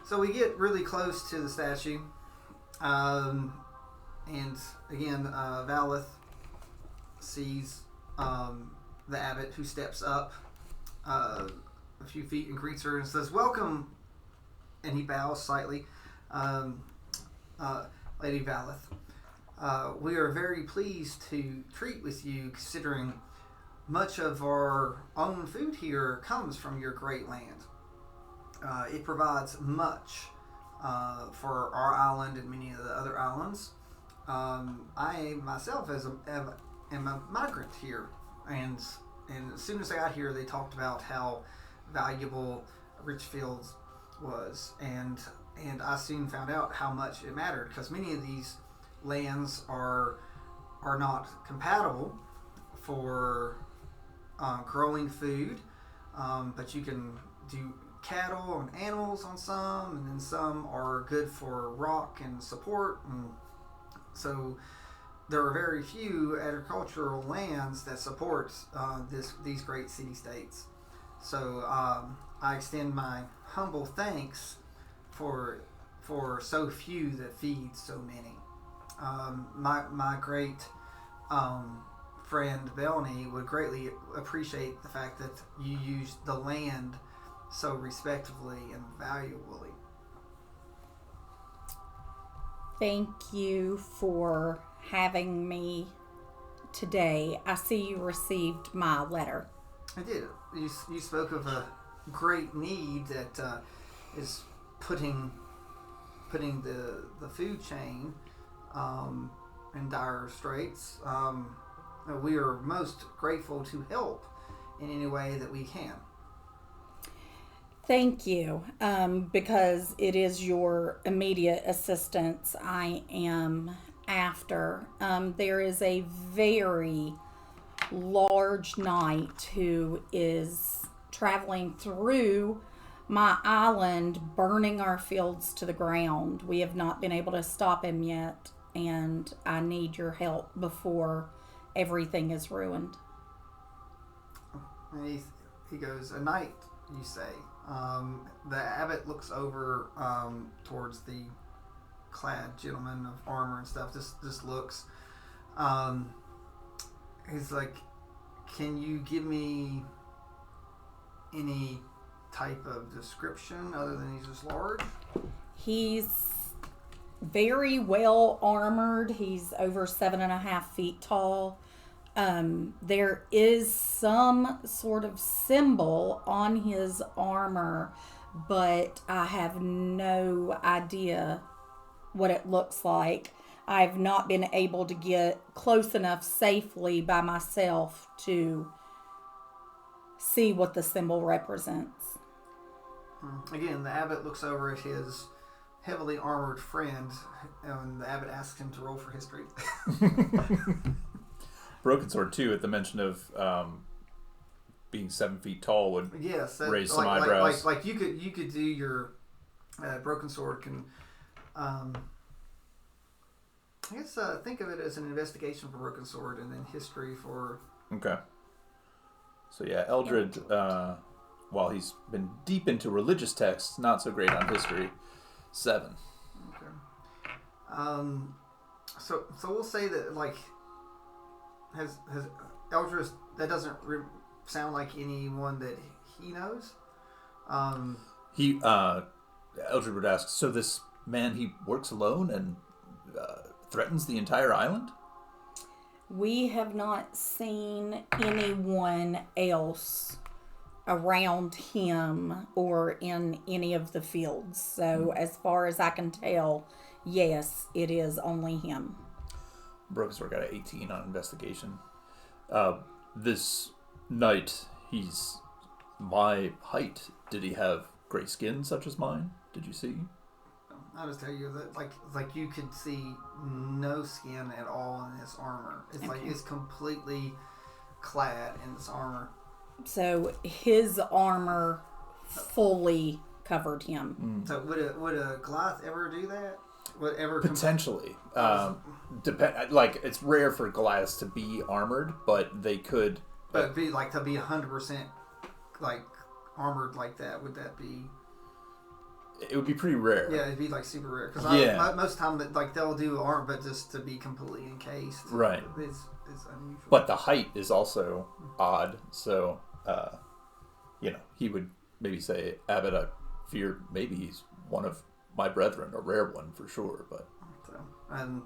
So we get really close to the statue, and again, Valeth sees the abbot, who steps up a few feet and greets her and says, "Welcome," and he bows slightly, Lady Valeth. We are very pleased to treat with you, considering much of our own food here comes from your great land. It provides much for our island and many of the other islands. I myself am a migrant here, and as soon as I got here, they talked about how valuable Richfields was, and I soon found out how much it mattered, because many of these lands are not compatible for growing food, but you can do cattle and animals on some, and then some are good for rock and support, and so there are very few agricultural lands that support these great city-states. So I extend my humble thanks for so few that feed so many. My great friend Belny would greatly appreciate the fact that you used the land so respectively and valuably. Thank you for having me today. I see you received my letter. I did. You spoke of a great need that is putting the food chain in dire straits. We are most grateful to help in any way that we can. Thank you, because it is your immediate assistance I am after. There is a very large knight who is traveling through my island, burning our fields to the ground. We have not been able to stop him yet, and I need your help before everything is ruined. And he goes, "A knight, you say?" The abbot looks over towards the clad gentleman of armor and stuff. Just looks. He's like, "Can you give me any type of description other than he's just large?" He's very well armored. He's over 7.5 feet tall. There is some sort of symbol on his armor, but I have no idea what it looks like. I've not been able to get close enough safely by myself to see what the symbol represents. Again, the abbot looks over at his heavily armored friend, and the abbot asks him to roll for history. Broken Sword too, at the mention of being 7 feet tall, would raise some eyebrows. Like you could do your Broken Sword can. I guess think of it as an investigation for Broken Sword, and then history for. Okay. So yeah, Eldred, while he's been deep into religious texts, not so great on history. 7. Okay. So we'll say that has Eldred, that doesn't sound like anyone that he knows. Eldred would ask, so this man, he works alone and threatens the entire island? We have not seen anyone else around him or in any of the fields. So as far as I can tell, yes, it is only him. Brokesword got an 18 on investigation. This knight, he's my height. Did he have gray skin such as mine? Did you see? I'll just tell you that like you could see no skin at all in his armor. It's okay. Like it's completely clad in this armor. So his armor fully covered him. So would a Goliath ever do that? Potentially. Like it's rare for Goliaths to be armored, but they could. But be like to be 100% like armored like that. Would that be? it would be pretty rare. Yeah, it'd be like super rare because most of the time that like they'll do arm, but just to be completely encased. Right. It's unusual. But the height is also odd, so he would maybe say, Abbott, I fear maybe he's one of my brethren, a rare one for sure, but and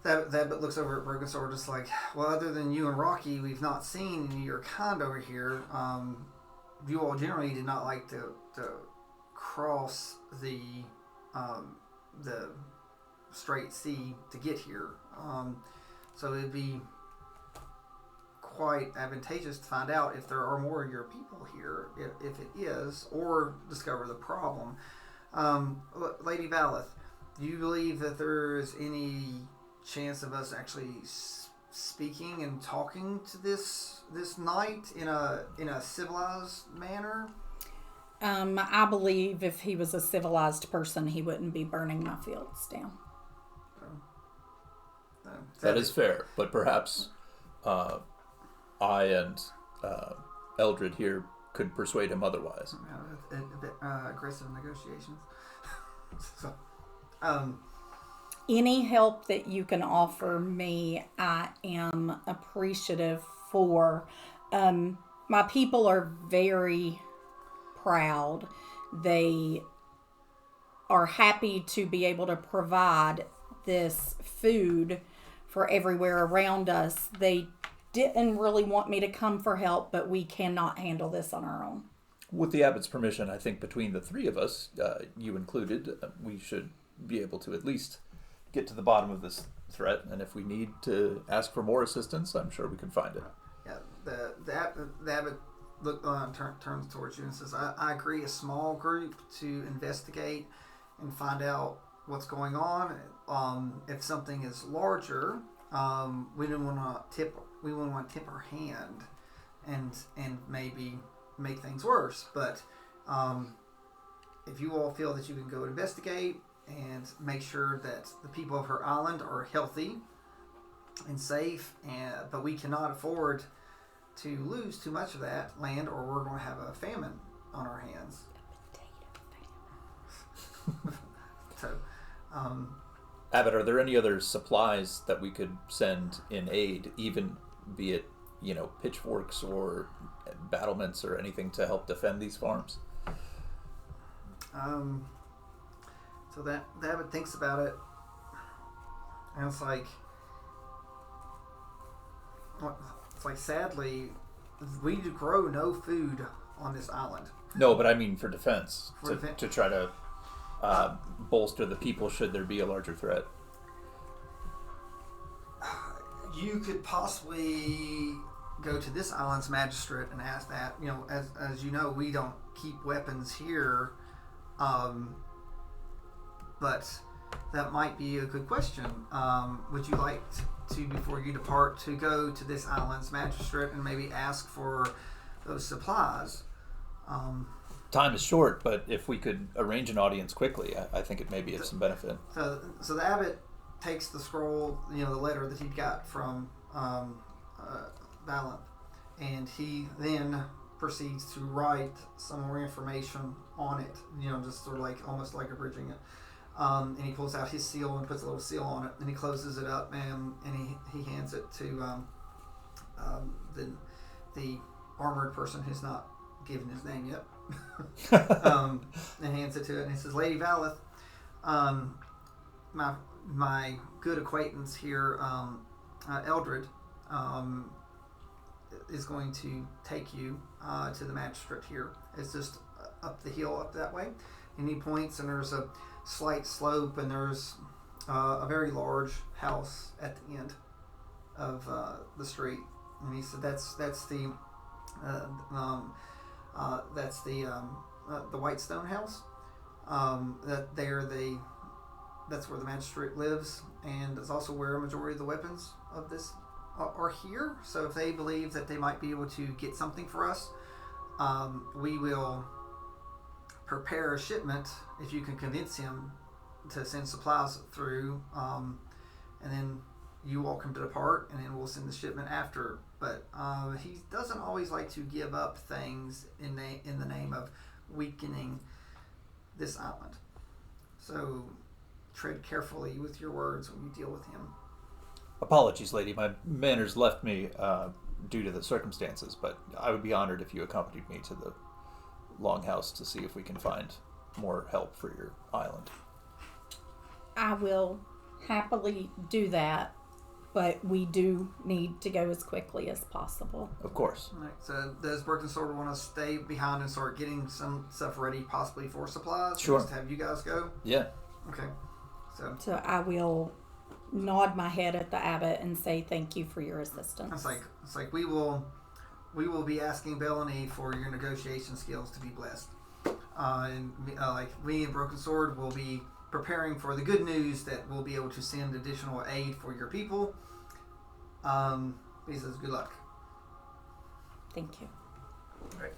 that looks over at Broken Sword, just like, well, other than you and Rocky, we've not seen any of your kind over here. You all generally did not like to cross the straight sea to get here. So it'd be quite advantageous to find out if there are more of your people here, if it is, or discover the problem. Lady Valeth, do you believe that there's any chance of us actually speaking and talking to this knight in a civilized manner? I believe if he was a civilized person, he wouldn't be burning my fields down. That is fair, but perhaps I and Eldred here could persuade him otherwise. A bit aggressive negotiations. So, any help that you can offer me, I am appreciative for. My people are very proud. They are happy to be able to provide this food for everywhere around us. They didn't really want me to come for help, but we cannot handle this on our own. With the abbot's permission, I think between the three of us, you included, we should be able to at least get to the bottom of this threat, and if we need to ask for more assistance, I'm sure we can find it. Yeah, the abbot turns towards you and says, I agree, a small group to investigate and find out what's going on. If something is larger, we don't want to tip our hand and maybe make things worse. But if you all feel that you can go investigate and make sure that the people of her island are healthy and safe, but we cannot afford to lose too much of that land, or we're going to have a famine on our hands. So, Abbott, are there any other supplies that we could send in aid, even be it, pitchforks or battlements or anything to help defend these farms? So that the abbot thinks about it, and it's like sadly, we grow no food on this island. No, but I mean for defense, To try to bolster the people should there be a larger threat. You could possibly go to this island's magistrate and ask that. As you know, we don't keep weapons here, but that might be a good question. Would you like to, before you depart, to go to this island's magistrate and maybe ask for those supplies? Time is short, but if we could arrange an audience quickly, I think it may be of some benefit. So the abbot takes the scroll, the letter that he got from Valent, and he then proceeds to write some more information on it, just sort of like almost like abridging it. And he pulls out his seal and puts a little seal on it, and he closes it up, and he hands it to the armored person who's not given his name yet. And hands it to it, and he says, Lady Valeth, my good acquaintance here, Eldred, is going to take you to the magistrate here. It's just up the hill, up that way. And he points, and there's a slight slope, and there's a very large house at the end of the street. And he said, that's the Whitestone house. That's where the magistrate lives, and it's also where a majority of the weapons of this are here. So if they believe that they might be able to get something for us, we will prepare a shipment if you can convince him to send supplies through, and then you all come to depart, and then we'll send the shipment after. But he doesn't always like to give up things in the name of weakening this island. So tread carefully with your words when you deal with him. Apologies, lady. My manners left me due to the circumstances, but I would be honored if you accompanied me to the Longhouse to see if we can find more help for your island. I will happily do that, but we do need to go as quickly as possible. Of course. All right, so does Broken Sword want to stay behind and start getting some stuff ready, possibly for supplies? Sure. Just have you guys go? Yeah. Okay. So I will nod my head at the abbot and say thank you for your assistance. It's like we will be asking Bellany for your negotiation skills to be blessed, like me and Broken Sword will be preparing for the good news that we'll be able to send additional aid for your people. He says good luck. Thank you. All right.